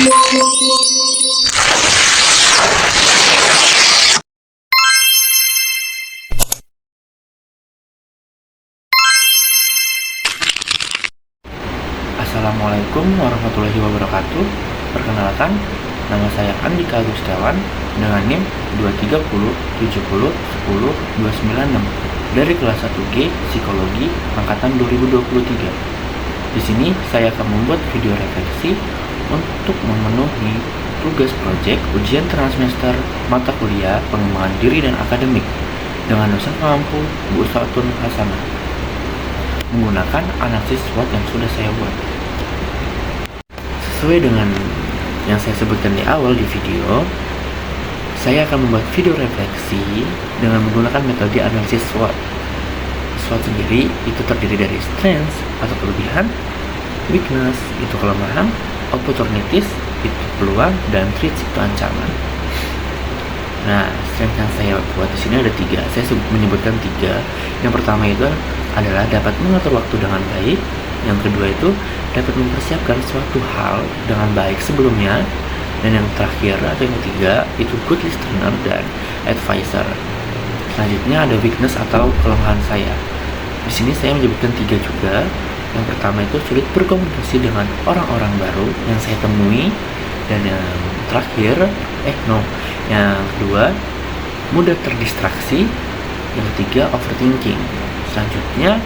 Assalamualaikum warahmatullahi wabarakatuh. Perkenalkan, nama saya Andika Agustiawan dengan NIM 23070100296 dari kelas 1G Psikologi angkatan 2023. Di sini saya akan membuat video refleksi untuk memenuhi tugas proyek ujian tengah semester mata kuliah pengembangan diri dan akademik dengan dosen pengampu Bu Uswatun Hasanah menggunakan analisis SWOT yang sudah saya buat. Sesuai dengan yang saya sebutkan di awal di video, saya akan membuat video refleksi dengan menggunakan metode analisis SWOT. SWOT sendiri itu terdiri dari strengths atau kelebihan, weakness itu kelemahan, opportunities itu peluang, dan threats itu ancaman. Nah, strength yang saya buat di sini ada 3. Saya menyebutkan 3. Yang pertama itu adalah dapat mengatur waktu dengan baik. Yang kedua itu dapat mempersiapkan suatu hal dengan baik sebelumnya. Dan yang terakhir atau yang ketiga itu good listener dan advisor. Selanjutnya ada weakness atau kelemahan saya. Di sini saya menyebutkan 3 juga. Yang pertama itu sulit berkomunikasi dengan orang-orang baru yang saya temui. Dan yang terakhir, yang kedua mudah terdistraksi. Yang ketiga overthinking. Selanjutnya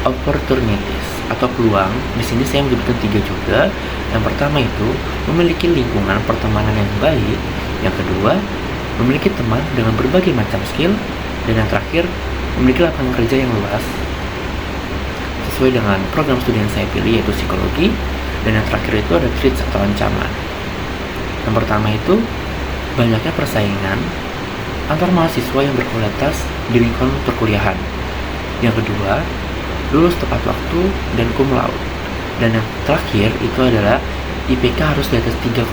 opportunities atau peluang. Di sini saya menyebutkan 3 juga. Yang pertama itu memiliki lingkungan pertemanan yang baik. Yang kedua memiliki teman dengan berbagai macam skill. Dan yang terakhir memiliki lapangan kerja yang luas sesuai dengan program studi yang saya pilih, yaitu psikologi. Dan yang terakhir itu ada threats atau ancaman. Yang pertama itu banyaknya persaingan antar mahasiswa yang berkualitas di lingkungan perkuliahan. Yang kedua, lulus tepat waktu dan cum laude. Dan yang terakhir itu adalah IPK harus di atas 3,00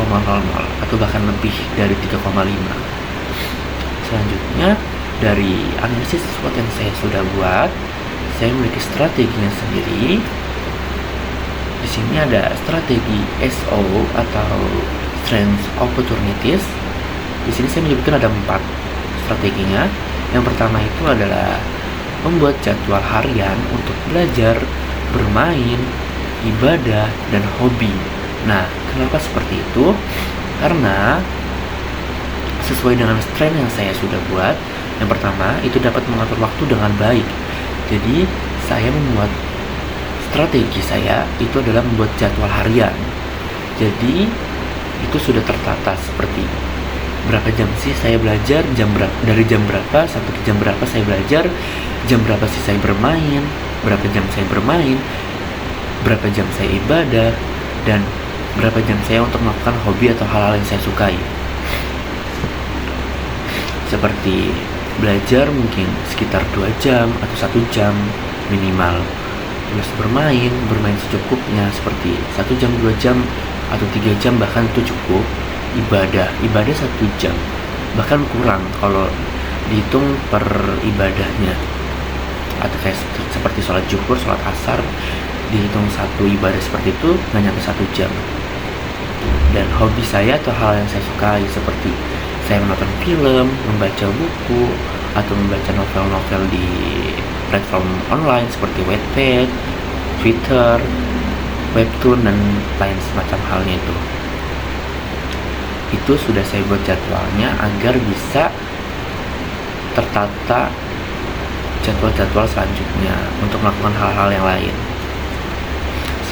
atau bahkan lebih dari 3,5. Selanjutnya, dari analisis SWOT yang saya sudah buat, saya memiliki strateginya sendiri. Di sini ada strategi SO atau Strengths Opportunities. Di sini saya menyebutkan ada 4 strateginya. Yang pertama itu adalah membuat jadwal harian untuk belajar, bermain, ibadah, dan hobi. Nah, kenapa seperti itu? Karena sesuai dengan strength yang saya sudah buat, yang pertama itu dapat mengatur waktu dengan baik. Jadi, saya membuat strategi saya itu adalah membuat jadwal harian. Jadi, itu sudah tertata seperti berapa jam sih saya belajar, dari jam berapa sampai ke jam berapa saya belajar, jam berapa sih saya bermain, berapa jam saya bermain, berapa jam saya ibadah, dan berapa jam saya untuk melakukan hobi atau hal-hal yang saya sukai. Seperti belajar mungkin sekitar 2 jam atau 1 jam minimal. Terus bermain secukupnya seperti 1 jam, 2 jam, atau 3 jam bahkan itu cukup. Ibadah 1 jam, bahkan kurang kalau dihitung per ibadahnya. Atau kayak seperti sholat zuhur, sholat asar, dihitung satu ibadah seperti itu nggak nyampe 1 jam. Dan hobi saya atau hal yang saya sukai seperti saya menonton film, membaca buku, atau membaca novel-novel di platform online seperti Wattpad, Twitter, Webtoon, dan lain semacam halnya itu sudah saya buat jadwalnya agar bisa tertata jadwal-jadwal selanjutnya untuk melakukan hal-hal yang lain.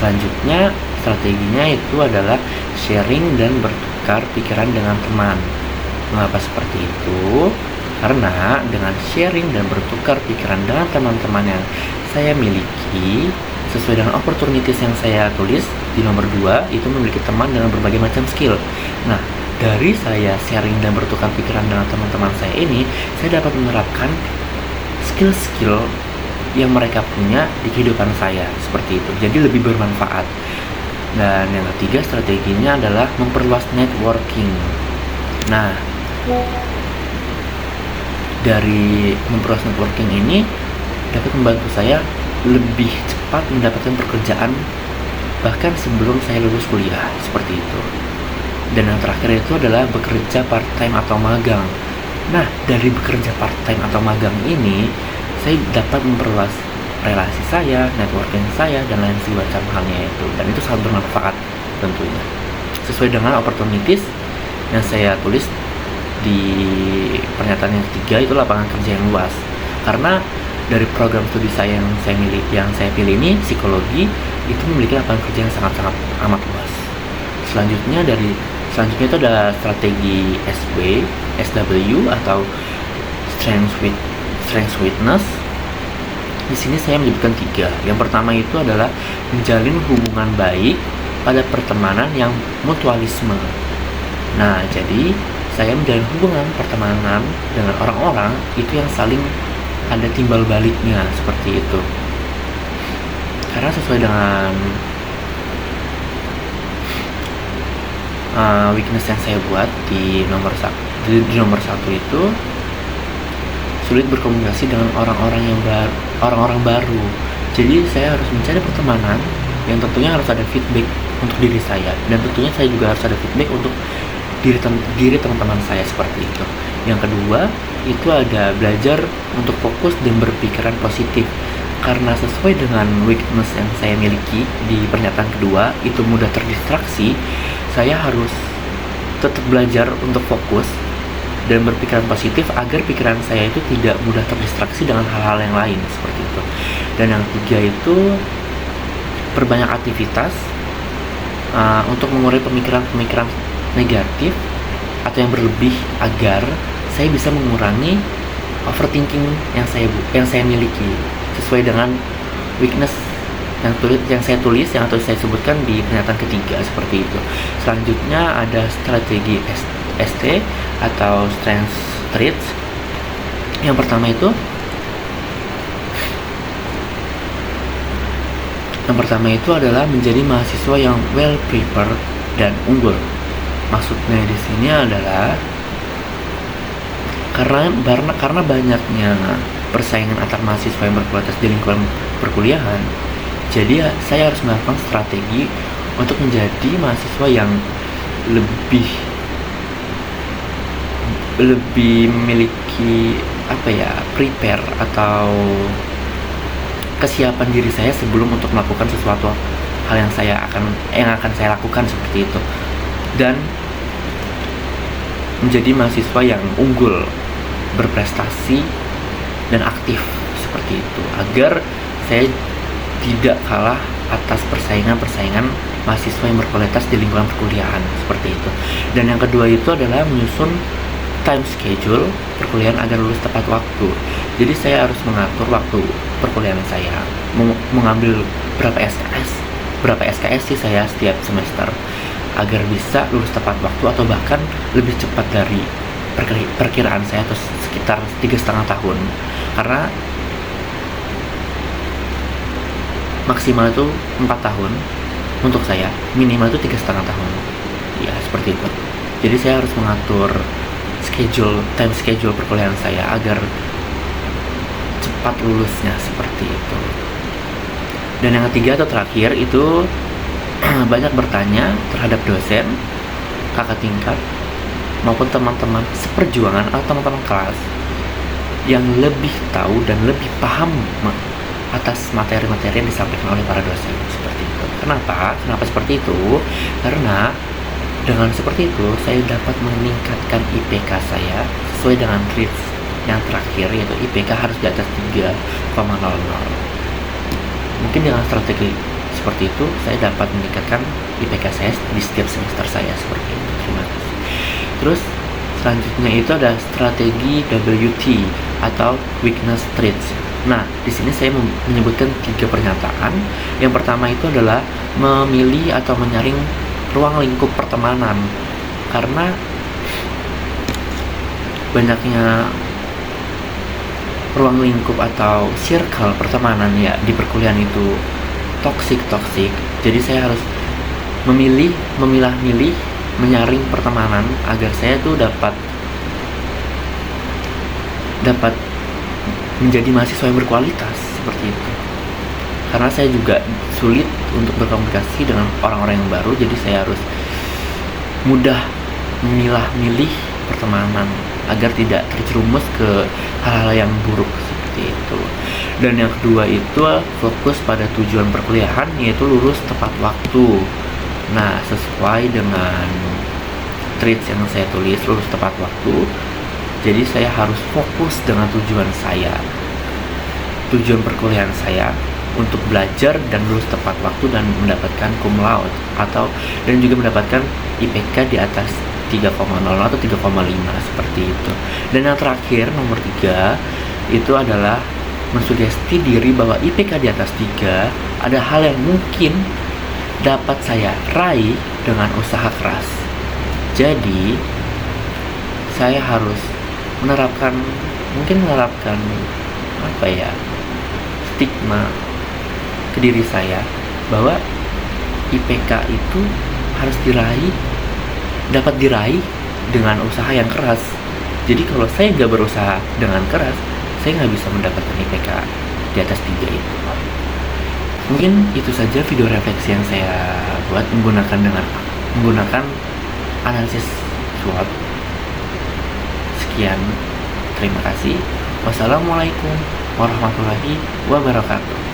Selanjutnya strateginya itu adalah sharing dan bertukar pikiran dengan teman. Mengapa seperti itu? Karena dengan sharing dan bertukar pikiran dengan teman-teman yang saya miliki, sesuai dengan opportunities yang saya tulis di nomor 2, itu memiliki teman dengan berbagai macam skill. Nah, dari saya sharing dan bertukar pikiran dengan teman-teman saya ini, saya dapat menerapkan skill-skill yang mereka punya di kehidupan saya, seperti itu. Jadi lebih bermanfaat. Dan yang ketiga strateginya adalah memperluas networking. Nah, dari memperluas networking ini dapat membantu saya lebih cepat mendapatkan pekerjaan bahkan sebelum saya lulus kuliah, seperti itu. Dan yang terakhir itu adalah bekerja part-time atau magang. Nah, dari bekerja part-time atau magang ini, saya dapat memperluas relasi saya, networking saya, dan lain semacam halnya itu. Dan itu sangat bermanfaat tentunya. Sesuai dengan opportunities yang saya tulis di pernyataan yang ketiga, itu lapangan kerja yang luas. Karena dari program studi saya yang saya pilih ini, psikologi, itu memiliki lapangan kerja yang sangat-sangat amat luas. Selanjutnya itu ada strategi SW atau Strength Witness. Di sini saya menyebutkan 3. Yang pertama itu adalah menjalin hubungan baik pada pertemanan yang mutualisme. Nah, jadi saya menjalin hubungan pertemanan dengan orang-orang itu yang saling ada timbal baliknya, seperti itu. Karena sesuai dengan weakness yang saya buat di nomor 1 itu, sulit berkomunikasi dengan orang-orang baru. Jadi saya harus mencari pertemanan yang tentunya harus ada feedback untuk diri saya, dan tentunya saya juga harus ada feedback untuk diri teman-teman saya, seperti itu. Yang kedua itu ada belajar untuk fokus dan berpikiran positif. Karena sesuai dengan weakness yang saya miliki di pernyataan kedua, itu mudah terdistraksi, saya harus tetap belajar untuk fokus dan berpikiran positif agar pikiran saya itu tidak mudah terdistraksi dengan hal-hal yang lain, seperti itu. Dan yang ketiga itu perbanyak aktivitas untuk mengurangi pemikiran negatif atau yang berlebih, agar saya bisa mengurangi overthinking yang saya miliki sesuai dengan weakness yang saya tulis, yang saya sebutkan di pernyataan ketiga, seperti itu. Selanjutnya ada strategi ST atau Strength Traits. Yang pertama itu adalah menjadi mahasiswa yang well prepared dan unggul. Maksudnya di sini adalah karena banyaknya persaingan antar mahasiswa yang berkualitas di lingkungan perkuliahan, jadi saya harus melakukan strategi untuk menjadi mahasiswa yang lebih memiliki prepare atau kesiapan diri saya sebelum untuk melakukan sesuatu hal yang akan saya lakukan, seperti itu. Dan menjadi mahasiswa yang unggul, berprestasi dan aktif, seperti itu, agar saya tidak kalah atas persaingan mahasiswa yang berkualitas di lingkungan perkuliahan, seperti itu. Dan yang kedua itu adalah menyusun time schedule perkuliahan agar lulus tepat waktu. Jadi saya harus mengatur waktu perkuliahan saya, mengambil berapa SKS sih saya setiap semester, agar bisa lulus tepat waktu atau bahkan lebih cepat dari perkiraan saya, atau sekitar 3,5 tahun. Karena maksimal itu 4 tahun untuk saya, minimal itu 3,5 tahun ya, seperti itu. Jadi saya harus mengatur time schedule perkuliahan saya agar cepat lulusnya, seperti itu. Dan yang ketiga atau terakhir itu banyak bertanya terhadap dosen, kakak tingkat, maupun teman-teman seperjuangan atau teman-teman kelas yang lebih tahu dan lebih paham atas materi-materi yang disampaikan oleh para dosen, seperti itu. Kenapa seperti itu? Karena dengan seperti itu saya dapat meningkatkan IPK saya sesuai dengan traits yang terakhir, yaitu IPK harus di atas 3,00. Mungkin dengan strategi seperti itu saya dapat meningkatkan IPK saya di setiap semester saya, seperti itu. Terima kasih. Terus selanjutnya itu ada strategi WT atau weakness traits. Nah, di sini saya menyebutkan 3 pernyataan. Yang pertama itu adalah memilih atau menyaring ruang lingkup pertemanan. Karena banyaknya ruang lingkup atau circle pertemanan ya di perkuliahan itu toksik. Jadi saya harus memilah-milih, menyaring pertemanan agar saya tuh dapat menjadi mahasiswa yang berkualitas, seperti itu. karena saya juga sulit untuk berkomunikasi dengan orang-orang yang baru, jadi saya harus mudah memilah-milih pertemanan agar tidak terjerumus ke hal-hal yang buruk seperti itu. Dan yang kedua itu fokus pada tujuan perkuliahan, yaitu lulus tepat waktu. Nah, sesuai dengan traits yang saya tulis, lulus tepat waktu, jadi saya harus fokus dengan tujuan saya, tujuan perkuliahan saya, untuk belajar dan lulus tepat waktu dan mendapatkan cum laude dan juga mendapatkan IPK di atas 3,0 atau 3,5 seperti itu. Dan yang terakhir, nomor 3 itu adalah mensugesti diri bahwa IPK di atas 3 ada hal yang mungkin dapat saya raih dengan usaha keras. Jadi saya harus menerapkan stigma ke diri saya bahwa IPK itu harus dapat diraih dengan usaha yang keras. Jadi kalau saya nggak berusaha dengan keras, saya nggak bisa mendapatkan IPK di atas 3 itu. Mungkin itu saja video refleksi yang saya buat menggunakan analisis SWOT. Sekian, terima kasih. Wassalamualaikum warahmatullahi wabarakatuh.